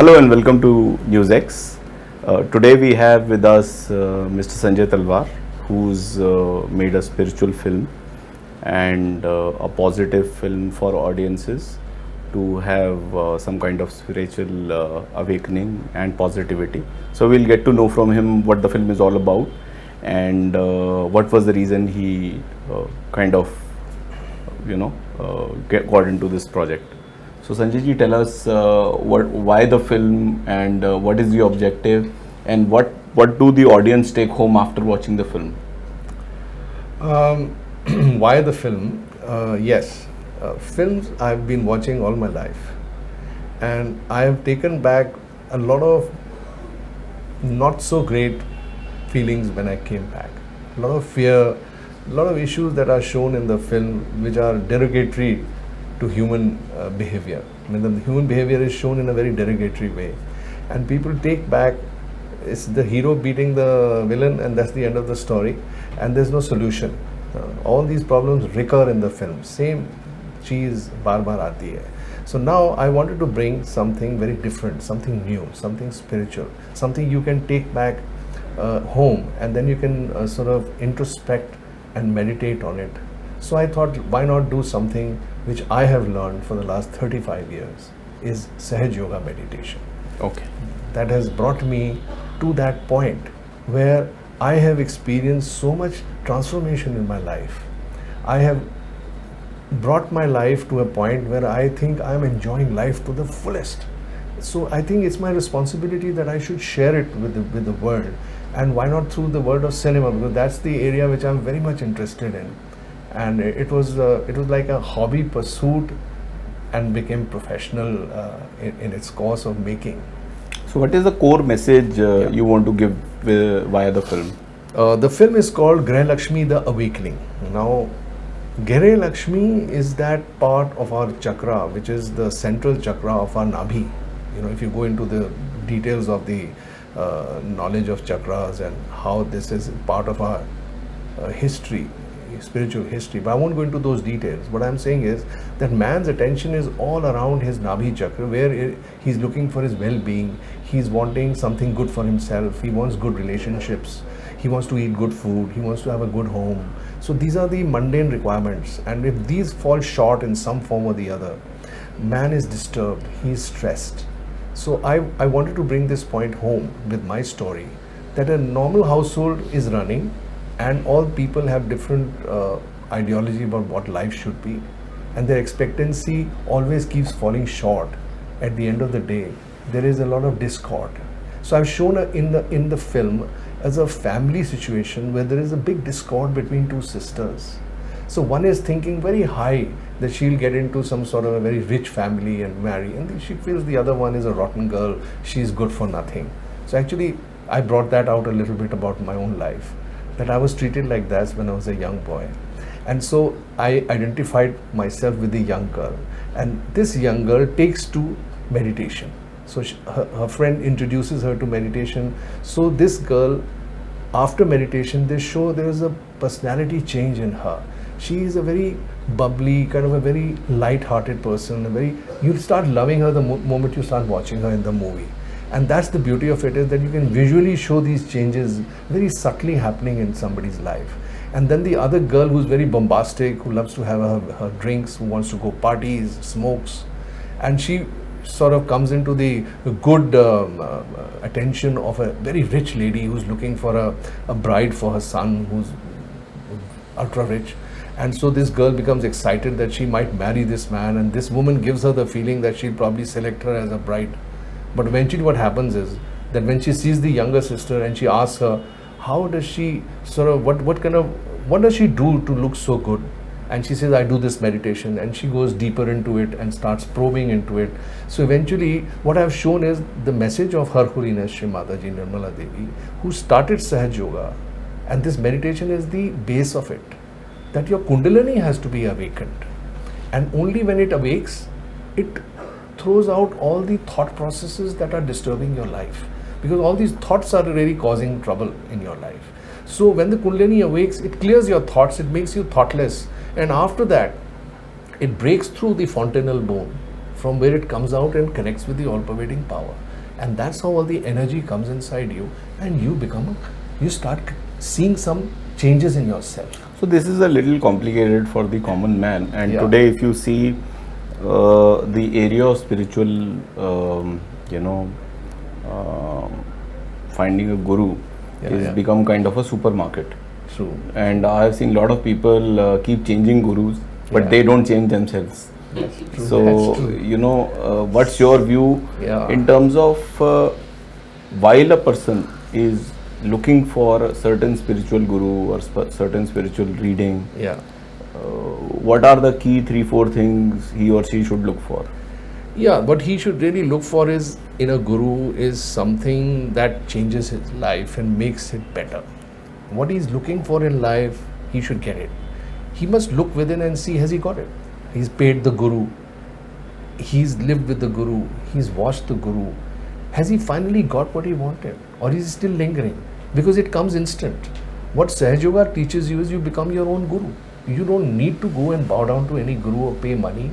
Hello and welcome to NewsX. Today we have with us Mr. Sanjay Talwar, who's made a spiritual film and a positive film for audiences to have some kind of spiritual awakening and positivity. So we'll get to know from him what the film is all about and what was the reason he kind of, got into this project. So Sanjay ji, tell us why the film and what is the objective and what do the audience take home after watching the film? Why the film? Yes, films I've been watching all my life, and I have taken back a lot of not so great feelings when I came back. A lot of fear, a lot of issues that are shown in the film which are derogatory to human behavior. I mean, the human behavior is shown in a very derogatory way, and people take back it's the hero beating the villain, and that's the end of the story, and there's no solution. All these problems recur in the film. Same cheese bar bar aati hai. So now I wanted to bring something very different, something new, something spiritual, something you can take back home, and then you can sort of introspect and meditate on it. So I thought, why not do something which I have learned for the last 35 years is Sahaj Yoga meditation. Okay. That has brought me to that point where I have experienced so much transformation in my life. I have brought my life to a point where I think I am enjoying life to the fullest. So I think it's my responsibility that I should share it with the world, and why not through the world of cinema, because that's the area which I'm very much interested in. And it was like a hobby pursuit and became professional in its course of making. So what is the core message you want to give via the film? The film is called Greh Lakshmi, The Awakening. Now, Greh Lakshmi is that part of our chakra, which is the central chakra of our Nabhi. You know, if you go into the details of the knowledge of chakras and how this is part of our history, spiritual history, but I won't go into those details. What I'm saying is that man's attention is all around his Nabhi chakra, where he's looking for his well-being, he's wanting something good for himself, he wants good relationships, he wants to eat good food, he wants to have a good home. So these are the mundane requirements, and if these fall short in some form or the other, man is disturbed, he is stressed. So I wanted to bring this point home with my story, that a normal household is running, and all people have different ideology about what life should be, and their expectancy always keeps falling short. At the end of the day, there is a lot of discord. So I've shown in the film as a family situation where there is a big discord between two sisters. So one is thinking very high that she'll get into some sort of a very rich family and marry, and she feels the other one is a rotten girl, she's good for nothing. So actually I brought that out a little bit about my own life, that I was treated like that when I was a young boy. And so I identified myself with the young girl, and this young girl takes to meditation. So her friend introduces her to meditation. So this girl, after meditation, they show there is a personality change in her. She is a very bubbly, kind of a very light-hearted person. You start loving her the moment you start watching her in the movie. And that's the beauty of it, is that you can visually show these changes very subtly happening in somebody's life. And then the other girl who's very bombastic, who loves to have her drinks, who wants to go parties, smokes, and she sort of comes into the good attention of a very rich lady who's looking for a bride for her son, who's ultra rich. And so this girl becomes excited that she might marry this man, and this woman gives her the feeling that she'll probably select her as a bride. But eventually what happens is that when she sees the younger sister and she asks her, how does she sort of, what does she do to look so good? And she says, I do this meditation, and she goes deeper into it and starts probing into it. So eventually what I've shown is the message of Her Holiness Shri Mataji Nirmala Devi, who started Sahaj Yoga, and this meditation is the base of it, that your Kundalini has to be awakened. And only when it awakes, it throws out all the thought processes that are disturbing your life, because all these thoughts are really causing trouble in your life. So when the Kundalini awakes, it clears your thoughts, it makes you thoughtless, and after that it breaks through the fontanel bone from where it comes out and connects with the all-pervading power. and that's how all the energy comes inside you, and you start seeing some changes in yourself. So this is a little complicated for the common man, and Yeah. today if you see the area of spiritual, you know, finding a guru Yeah, is yeah. become kind of a supermarket. True. And I have seen a lot of people keep changing gurus, but Yeah. they don't change themselves. That's true. So, That's true. you know, what's your view Yeah. in terms of while a person is looking for a certain spiritual guru or certain spiritual reading, Yeah. what are the key 3-4 things he or she should look for? Yeah, what he should really look for is in a guru is something that changes his life and makes it better. What he's looking for in life, he should get it. He must look within and see, has he got it? He's paid the guru. He's lived with the guru. He's watched the guru. Has he finally got what he wanted? Or is he still lingering? Because it comes instant. What Sahaj Yoga teaches you is you become your own guru. You don't need to go and bow down to any guru or pay money.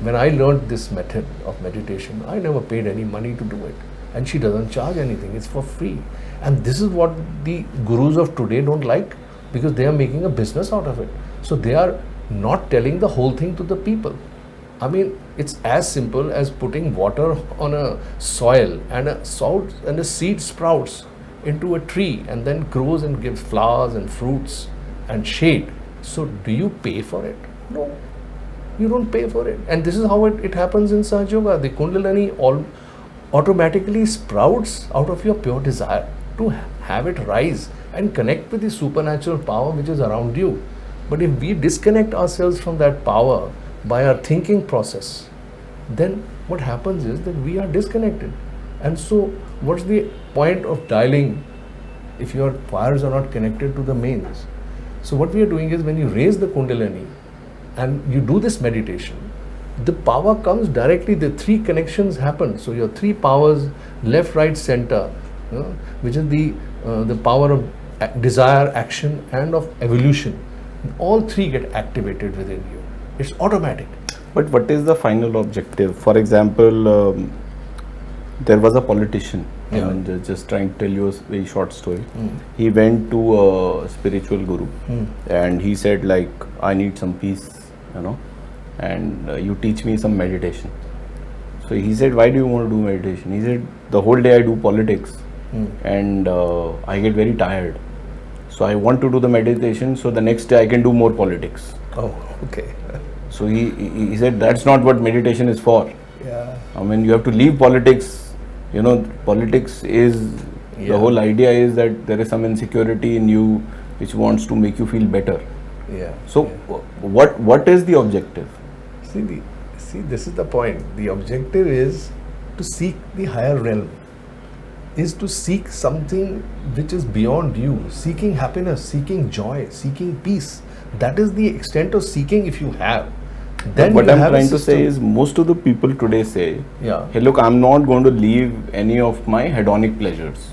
When I learned this method of meditation, I never paid any money to do it. And she doesn't charge anything, it's for free. And this is what the gurus of today don't like, because they are making a business out of it. So they are not telling the whole thing to the people. I mean, it's as simple as putting water on a soil, and a seed sprouts into a tree and then grows and gives flowers and fruits and shade. So do you pay for it? No. You don't pay for it. And this is how it happens in Sahaj Yoga. The Kundalini automatically sprouts out of your pure desire to have it rise and connect with the supernatural power which is around you. But if we disconnect ourselves from that power by our thinking process, then what happens is that we are disconnected. And so what's the point of dialing if your wires are not connected to the mains? So what we are doing is, when you raise the Kundalini and you do this meditation, the power comes directly, the three connections happen. So your three powers, left, right, center, which is the power of desire, action, and of evolution, all three get activated within you. It's automatic. But what is the final objective? For example, there was a politician. Yeah. I mean, just trying to tell you a very short story. He went to a spiritual guru and he said, like, I need some peace, you know, and you teach me some meditation. So he said, why do you want to do meditation? He said, the whole day I do politics and I get very tired. So I want to do the meditation so the next day I can do more politics. Oh, okay. So he said, that's not what meditation is for. Yeah. I mean, you have to leave politics. You know, politics is, the whole idea is that there is some insecurity in you which wants to make you feel better. Yeah. So, what is the objective? See, this is the point. The objective is to seek the higher realm, is to seek something which is beyond you, seeking happiness, seeking joy, seeking peace. That is the extent of seeking if you have. Then What you I'm have a trying to say system. is, most of the people today say, Yeah. hey, look, I'm not going to leave any of my hedonic pleasures.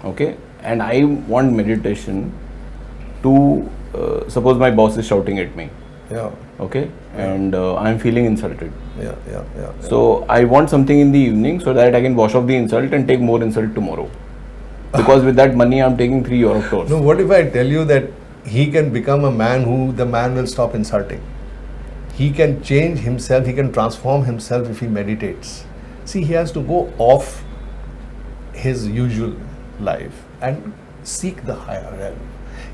Okay? And I want meditation to, suppose my boss is shouting at me. Yeah. Okay? And I'm feeling insulted. Yeah. So I want something in the evening so that I can wash off the insult and take more insult tomorrow. Because with that money, I'm taking 3 Europe tours. No, what if I tell you that he can become a man who the man will stop insulting? He can change himself, he can transform himself if he meditates. See, he has to go off his usual life and seek the higher realm.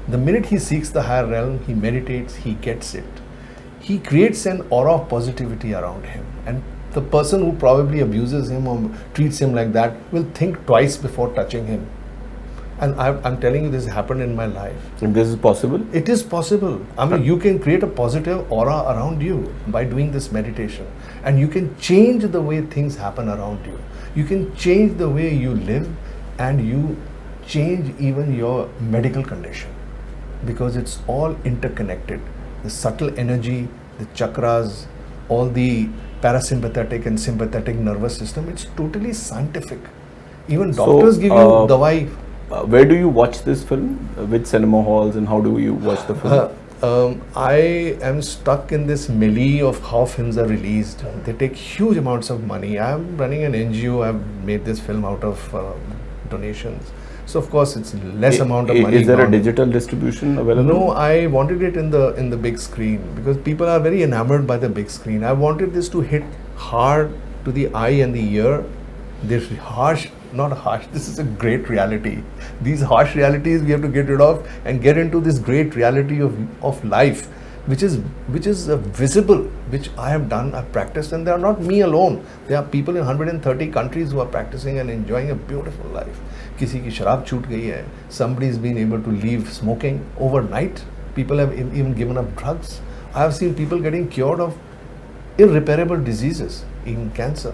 The minute he seeks the higher realm, he meditates, he gets it. He creates an aura of positivity around him. And the person who probably abuses him or treats him like that will think twice before touching him. And I'm telling you, this happened in my life. If this is possible? It is possible. I mean, you can create a positive aura around you by doing this meditation. And you can change the way things happen around you. You can change the way you live, and you change even your medical condition, because it's all interconnected. The subtle energy, the chakras, all the parasympathetic and sympathetic nervous system, it's totally scientific. Even doctors give you dawai. Where do you watch this film? Which cinema halls, and how do you watch the film? I am stuck in this melee of how films are released. They take huge amounts of money. I'm running an NGO. I've made this film out of donations. So of course it's less amount of money. Is there a gone. digital distribution available? No, I wanted it in the big screen because people are very enamored by the big screen. I wanted this to hit hard to the eye and the ear. This harsh, not harsh, this is a great reality. These harsh realities we have to get rid of and get into this great reality of life, which is visible, which I have done, I've practiced, and they are not me alone. There are people in 130 countries who are practicing and enjoying a beautiful life. किसी की शराब छूट गई है. Somebody has been able to leave smoking overnight. People have even given up drugs. I have seen people getting cured of irreparable diseases, even cancer.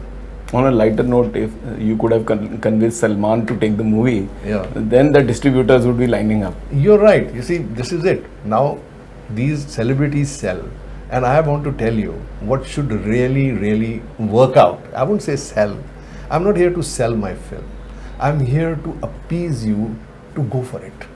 On a lighter note, if you could have convinced Salman to take the movie, Yeah. then the distributors would be lining up. You're right. You see, this is it. Now, these celebrities sell. And I want to tell you what should really, really work out. I won't say sell. I'm not here to sell my film. I'm here to appease you to go for it.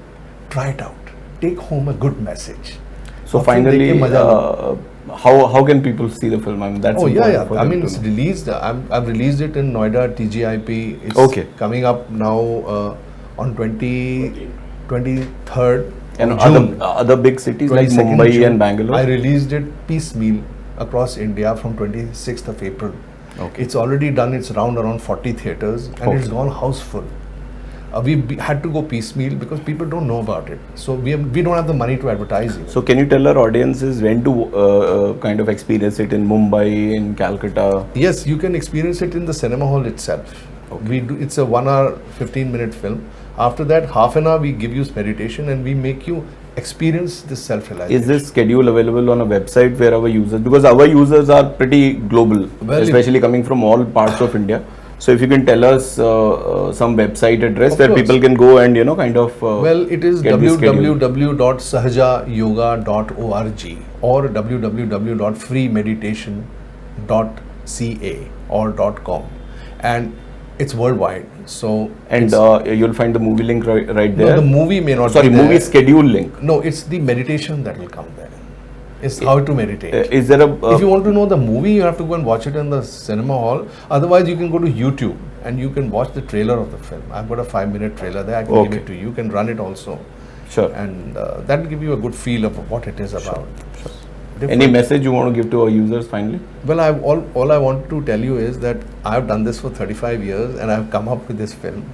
Try it out. Take home a good message. So और फिर देख finally, के मजा लो. how can people see the film? I mean, that's Oh yeah, important yeah. for I them mean, to it's know. released. I've released it in Noida TGIP. It's Okay. coming up now on 23rd And of June. other big cities like 22nd Mumbai June. and Bangalore. I released it piecemeal across India from 26th of April. Okay. It's already done its round around 40 theatres and Okay. it's gone houseful. Had to go piecemeal because people don't know about it. So we don't have the money to advertise it. So can you tell our audiences when to kind of experience it in Mumbai, in Calcutta? Yes, you can experience it in the cinema hall itself. It's a 1 hour, 15-minute film. After that, half an hour we give you meditation and we make you experience this self-realization. Is this schedule available on a website where our users, because our users are pretty global, Well, especially coming from all parts of India. So if you can tell us some website address Of where course. people can go and kind of Well, it is get this schedule. www.sahajayoga.org or www.freemeditation.ca or .com, and it's worldwide. So And you'll find the movie link right there. no, the movie may not. Sorry, be there. movie schedule link. No, it's the meditation that will come there. It's how to meditate. Is there a If you want to know the movie, you have to go and watch it in the cinema hall. Otherwise, you can go to YouTube and you can watch the trailer of the film. I've got a 5-minute trailer there. I can give Okay. it to you. You can run it also, sure. and that will give you a good feel of what it is about. Any Different. message you want to give to our users finally? Well, all I want to tell you is that I've done this for 35 years and I've come up with this film.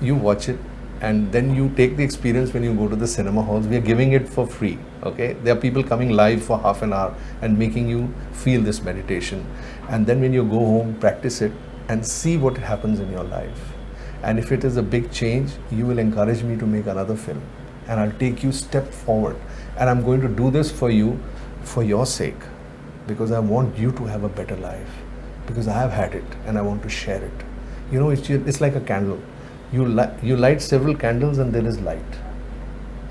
You watch it and then you take the experience when you go to the cinema halls. We are giving it for free. Okay, there are people coming live for half an hour and making you feel this meditation. And then when you go home, practice it and see what happens in your life. And if it is a big change, you will encourage me to make another film. And I'll take you step forward. And I'm going to do this for you, for your sake, because I want you to have a better life. Because I have had it and I want to share it. You know, it's like a candle. You light several candles and there is light.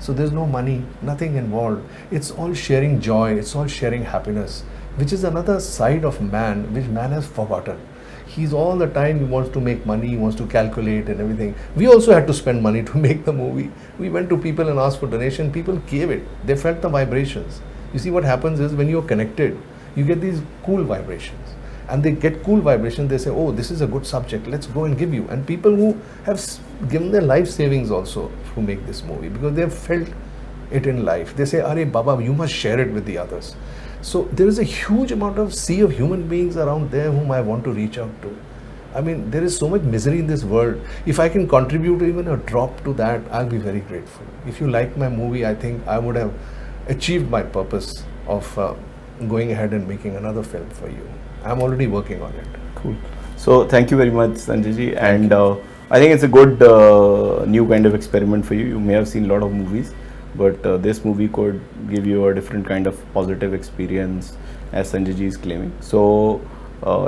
So there's no money, nothing involved. It's all sharing joy, it's all sharing happiness, which is another side of man, which man has forgotten. He's all the time, he wants to make money, he wants to calculate and everything. We also had to spend money to make the movie. We went to people and asked for donation, people gave it. They felt the vibrations. You see, what happens is when you're connected, you get these cool vibrations. And they get cool vibrations, they say, oh, this is a good subject, let's go and give you. And people who have given their life savings also to make this movie, because they have felt it in life. They say, Arey Baba, you must share it with the others. So there is a huge amount of sea of human beings around there whom I want to reach out to. I mean, there is so much misery in this world. If I can contribute even a drop to that, I'll be very grateful. If you like my movie, I think I would have achieved my purpose of going ahead and making another film for you. I'm already working on it. Cool. So thank you very much, Sanjay ji. And I think it's a good new kind of experiment for you. You may have seen a lot of movies, but this movie could give you a different kind of positive experience, as Sanjay ji is claiming. So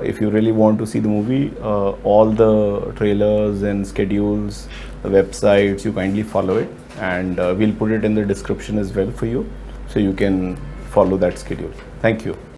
if you really want to see the movie, all the trailers and schedules, the websites, you kindly follow it, and we'll put it in the description as well for you, so you can follow that schedule. Thank you.